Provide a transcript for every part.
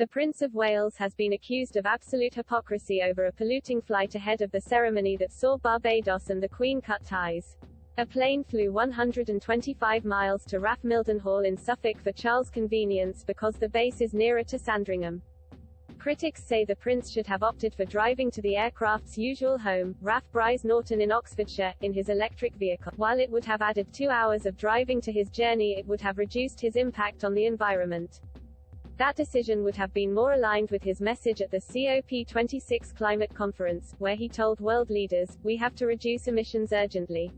The Prince of Wales has been accused of absolute hypocrisy over a polluting flight ahead of the ceremony that saw Barbados and the Queen cut ties. A plane flew 125 miles to RAF Mildenhall in Suffolk for Charles' convenience because the base is nearer to Sandringham. Critics say the prince should have opted for driving to the aircraft's usual home, RAF Bryce Norton in Oxfordshire, in his electric vehicle. While it would have added 2 hours of driving to his journey, it would have reduced his impact on the environment. That decision would have been more aligned with his message at the COP26 climate conference, where he told world leaders, "We have to reduce emissions urgently.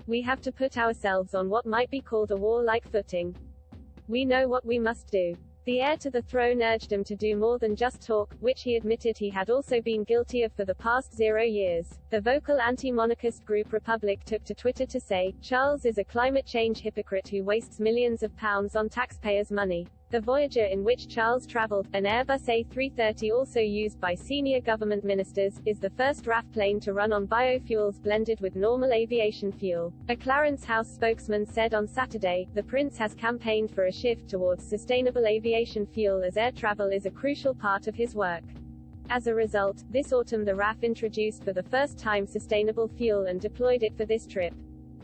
We have to put ourselves on what might be called a war-like footing. We know what we must do." The heir to the throne urged him to do more than just talk, which he admitted he had also been guilty of for the past 0 years. The vocal anti-monarchist group Republic took to Twitter to say, "Charles is a climate change hypocrite who wastes millions of pounds on taxpayers' money." The Voyager in which Charles traveled, an Airbus A330 also used by senior government ministers, is the first RAF plane to run on biofuels blended with normal aviation fuel. A Clarence House spokesman said on Saturday, "The Prince has campaigned for a shift towards sustainable aviation fuel as air travel is a crucial part of his work." As a result, this autumn the RAF introduced for the first time sustainable fuel and deployed it for this trip.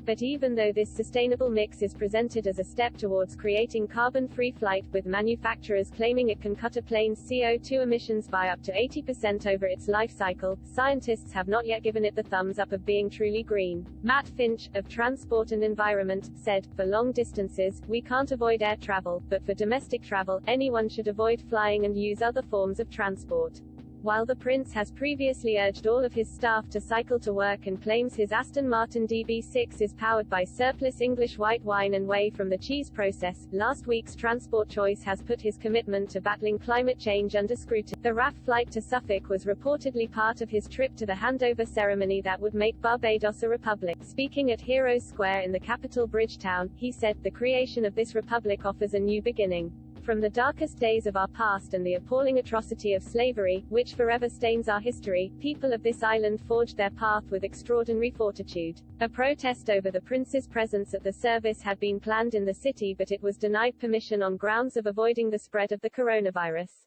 But even though this sustainable mix is presented as a step towards creating carbon-free flight, with manufacturers claiming it can cut a plane's CO2 emissions by up to 80% over its life cycle, scientists have not yet given it the thumbs up of being truly green. Matt Finch, of Transport and Environment, said, "For long distances, we can't avoid air travel, but for domestic travel, anyone should avoid flying and use other forms of transport." While the prince has previously urged all of his staff to cycle to work and claims his Aston Martin DB6 is powered by surplus English white wine and whey from the cheese process, last week's transport choice has put his commitment to battling climate change under scrutiny. The RAF flight to Suffolk was reportedly part of his trip to the handover ceremony that would make Barbados a republic. Speaking at Heroes Square in the capital Bridgetown, he said, "The creation of this republic offers a new beginning. From the darkest days of our past and the appalling atrocity of slavery, which forever stains our history, people of this island forged their path with extraordinary fortitude." A protest over the prince's presence at the service had been planned in the city, but it was denied permission on grounds of avoiding the spread of the coronavirus.